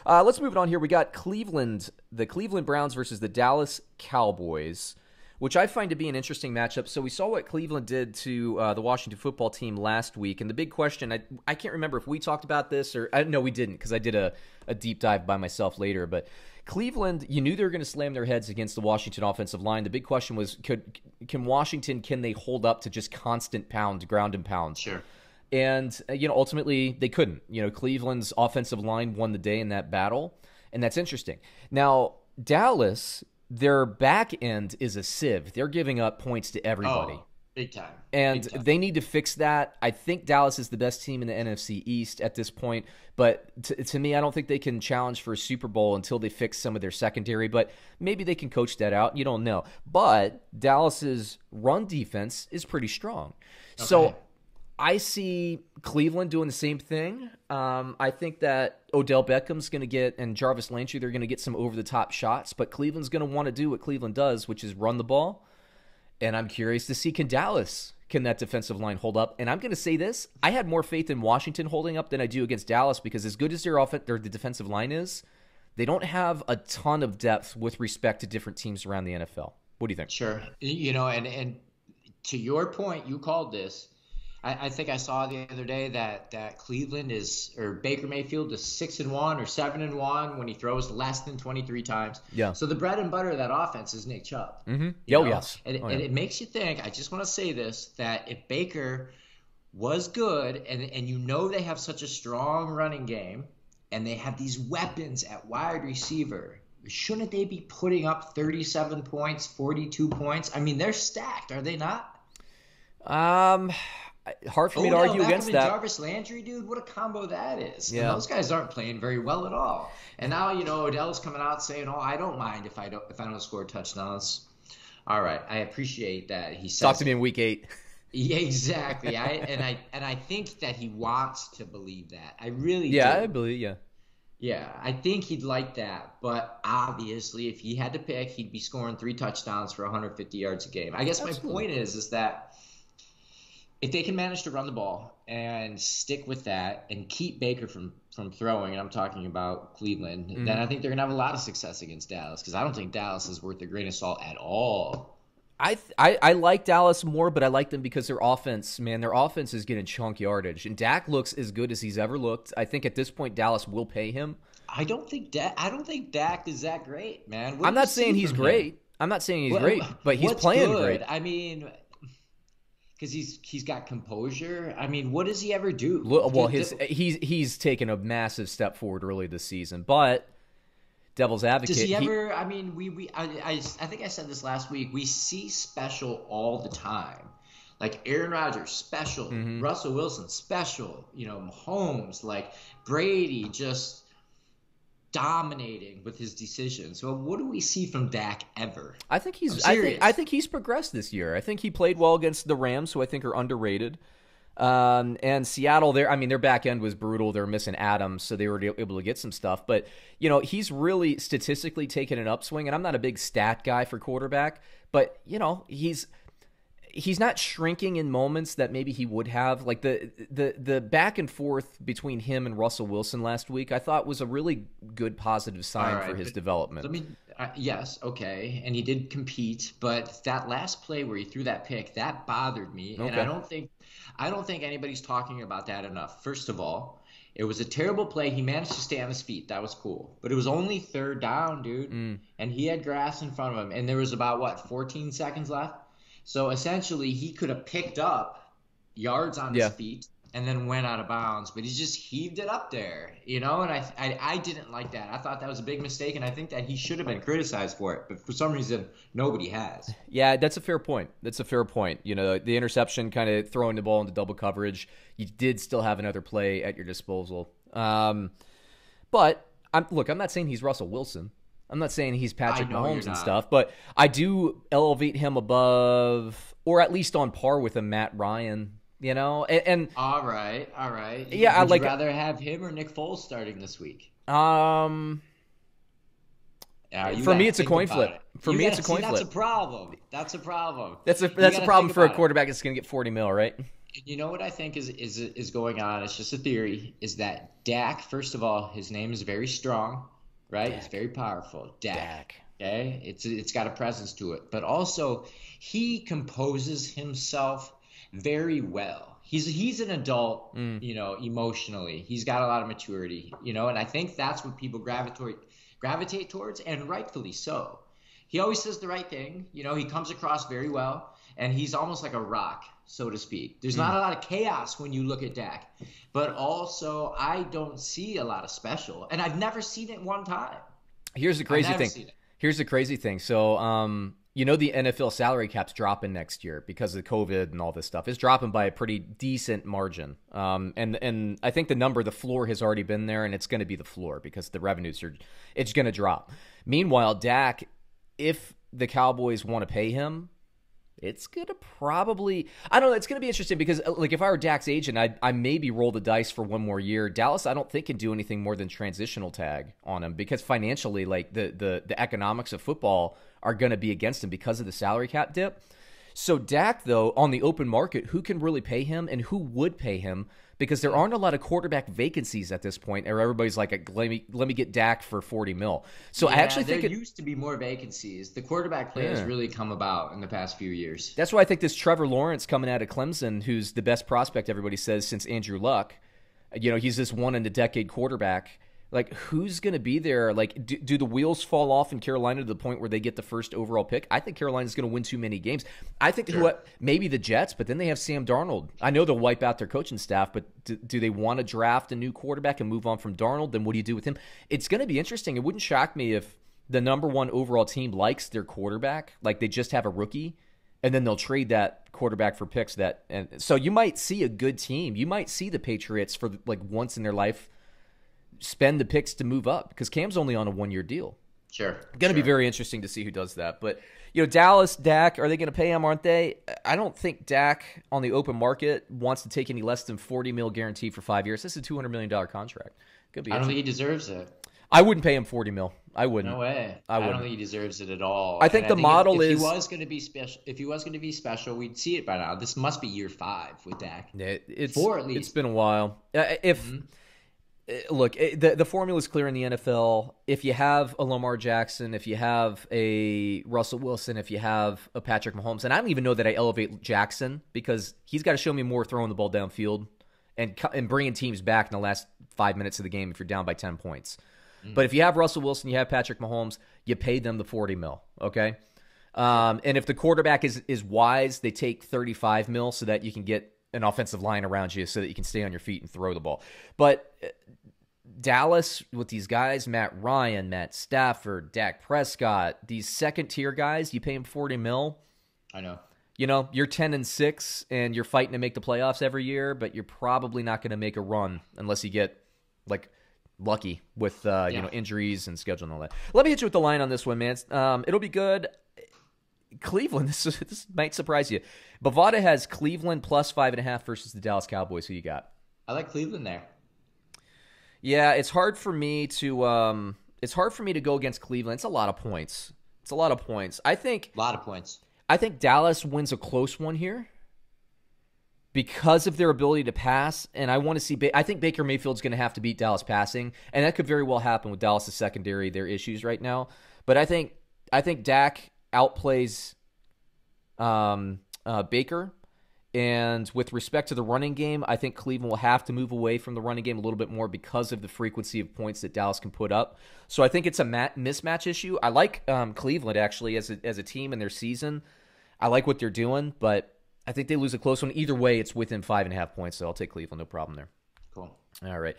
Let's move it on here. We got the Cleveland Browns versus the Dallas Cowboys, which I find to be an interesting matchup. So we saw what Cleveland did to the Washington football team last week, and the big question, I can't remember if we talked about this, or no, we didn't, because I did a deep dive by myself later, but Cleveland, you knew they were going to slam their heads against the Washington offensive line. The big question was, can Washington, can they hold up to just constant ground and pound? Sure. And, ultimately they couldn't. Cleveland's offensive line won the day in that battle, and that's interesting. Now, Dallas, their back end is a sieve. They're giving up points to everybody. Oh, big time. And big time. They need to fix that. I think Dallas is the best team in the NFC East at this point. But to me, I don't think they can challenge for a Super Bowl until they fix some of their secondary. But maybe they can coach that out. You don't know. But Dallas's run defense is pretty strong. Okay. So I see Cleveland doing the same thing. I think that Odell Beckham's going to get, and Jarvis Landry, they're going to get some over-the-top shots. But Cleveland's going to want to do what Cleveland does, which is run the ball. And I'm curious to see, can that defensive line hold up? And I'm going to say this. I had more faith in Washington holding up than I do against Dallas, because as good as their defensive line is, they don't have a ton of depth with respect to different teams around the NFL. What do you think? Sure. And to your point, you called this. I think I saw the other day that Cleveland or Baker Mayfield is 6-1 or 7-1 when he throws less than 23 times. Yeah. So the bread and butter of that offense is Nick Chubb. Mm-hmm. Yes. And it makes you think, I just want to say this, that if Baker was good and they have such a strong running game and they have these weapons at wide receiver, shouldn't they be putting up 37 points, 42 points? I mean, they're stacked, are they not? Hard for me to argue Beckham against and that. Jarvis Landry, dude, what a combo that is. Yeah. And those guys aren't playing very well at all. And now, Odell's coming out saying, "Oh, I don't mind if I don't score touchdowns." All right, I appreciate that he says. Talk to me in week 8. Yeah, exactly. I think that he wants to believe that. I really do. Yeah, I believe. Yeah. Yeah, I think he'd like that, but obviously, if he had to pick, he'd be scoring 3 touchdowns for 150 yards a game. I guess Absolutely. My point is that if they can manage to run the ball and stick with that and keep Baker from throwing, and I'm talking about Cleveland, then I think they're going to have a lot of success against Dallas, because I don't think Dallas is worth a grain of salt at all. I like Dallas more, but I like them because their offense is getting chunk yardage, and Dak looks as good as he's ever looked. I think at this point Dallas will pay him. I don't think Dak is that great, man. I'm not saying he's great. I'm not saying he's great, but he's playing great. I mean, because he's got composure. I mean, what does he ever do? Well, he's taken a massive step forward early this season, but devil's advocate. Does he ever? I mean, I think I said this last week. We see special all the time, like Aaron Rodgers special, Russell Wilson special. Mahomes, like Brady, just dominating with his decisions. So what do we see from Dak ever? I think he's progressed this year. I think he played well against the Rams, who I think are underrated. And Seattle, their back end was brutal. They're missing Adams, so they were able to get some stuff. But he's really statistically taken an upswing. And I'm not a big stat guy for quarterback, but he's not shrinking in moments that maybe he would have. Like the back and forth between him and Russell Wilson last week, I thought was a really good positive sign for his development. Yes, okay, and he did compete, but that last play where he threw that pick, that bothered me, and I don't think anybody's talking about that enough. First of all, it was a terrible play. He managed to stay on his feet. That was cool. But it was only 3rd down, dude, and he had grass in front of him, and there was about 14 seconds left. So essentially, he could have picked up yards on his feet and then went out of bounds, but he just heaved it up there, and I didn't like that. I thought that was a big mistake, and I think that he should have been criticized for it, but for some reason, nobody has. Yeah, that's a fair point. The interception, kind of throwing the ball into double coverage, you did still have another play at your disposal. But I'm not saying he's Russell Wilson. I'm not saying he's Patrick Mahomes and stuff, but I do elevate him above, or at least on par with a Matt Ryan, And all right. Yeah, Would you rather have him or Nick Foles starting this week? For me, it's a coin flip. That's a problem. That's a problem. That's a problem for a quarterback that's going to get $40 million, right? You know what I think is going on? It's just a theory. Is that Dak? First of all, his name is very strong, right? Dak. It's very powerful. Dak. Dak. Okay, it's got a presence to it, but also he composes himself very well. He's an adult, emotionally. He's got a lot of maturity, and I think that's what people gravitate towards, and rightfully so. He always says the right thing. He comes across very well, and he's almost like a rock, so to speak. There's not a lot of chaos when you look at Dak, but also I don't see a lot of special, and I've never seen it one time. Here's the crazy thing. Here's the crazy thing. So, the NFL salary cap's dropping next year because of COVID and all this stuff. It's dropping by a pretty decent margin. And I think the floor has already been there, and it's going to be the floor because the revenues it's going to drop. Meanwhile, Dak, if the Cowboys want to pay him, it's going to probably – I don't know. It's going to be interesting because, if I were Dak's agent, I maybe roll the dice for one more year. Dallas, I don't think, can do anything more than transitional tag on him because financially, the economics of football are going to be against him because of the salary cap dip. So Dak, though, on the open market, who can really pay him and who would pay him? Because there aren't a lot of quarterback vacancies at this point, or everybody's like, let me get Dak for $40 million. So I actually think there used to be more vacancies. The quarterback play has really come about in the past few years. That's why I think this Trevor Lawrence coming out of Clemson, who's the best prospect, everybody says, since Andrew Luck. He's this one-in-a-decade quarterback. Who's going to be there? Do the wheels fall off in Carolina to the point where they get the first overall pick? I think Carolina's going to win too many games. I think maybe the Jets, but then they have Sam Darnold. I know they'll wipe out their coaching staff, but do they want to draft a new quarterback and move on from Darnold? Then what do you do with him? It's going to be interesting. It wouldn't shock me if the number one overall team likes their quarterback, they just have a rookie, and then they'll trade that quarterback for picks. And so you might see a good team. You might see the Patriots for once in their life spend the picks to move up because Cam's only on a 1-year deal. Sure. Going to be very interesting to see who does that. But, Dallas, Dak, are they going to pay him, aren't they? I don't think Dak on the open market wants to take any less than $40 million guarantee for 5 years. This is a $200 million contract. I don't think he deserves it. I wouldn't pay him $40 million. I wouldn't. No way. I don't think he deserves it at all. I think the model is. If he was going to be special, we'd see it by now. This must be year 5 with Dak. It's at least. It's been a while. Look, the formula is clear in the NFL. If you have a Lamar Jackson, if you have a Russell Wilson, if you have a Patrick Mahomes, and I don't even know that I elevate Jackson because he's got to show me more throwing the ball downfield and bringing teams back in the last 5 minutes of the game if you're down by 10 points. But if you have Russell Wilson, you have Patrick Mahomes, you pay them the $40 million, okay? And if the quarterback is wise, they take $35 million so that you can get an offensive line around you so that you can stay on your feet and throw the ball. But Dallas, with these guys, Matt Ryan, Matt Stafford, Dak Prescott, these second-tier guys, you pay them $40 million. I know. You're 10-6, and you're fighting to make the playoffs every year, but you're probably not going to make a run unless you get, lucky with, injuries and schedule and all that. Let me hit you with the line on this one, man. It'll be good. Cleveland, this might surprise you. Bovada has Cleveland plus 5.5 versus the Dallas Cowboys. Who you got? I like Cleveland there. Yeah, it's hard for me to go against Cleveland. It's a lot of points. I think a lot of points. I think Dallas wins a close one here because of their ability to pass, and I want to see. I think Baker Mayfield's going to have to beat Dallas passing, and that could very well happen with Dallas' secondary, their issues right now. But I think Dak outplays Baker. And with respect to the running game, I think Cleveland will have to move away from the running game a little bit more because of the frequency of points that Dallas can put up. So I think it's a mismatch issue. I like Cleveland, actually, as a team in their season. I like what they're doing, but I think they lose a close one. Either way, it's within 5.5 points, so I'll take Cleveland. No problem there. Cool. All right.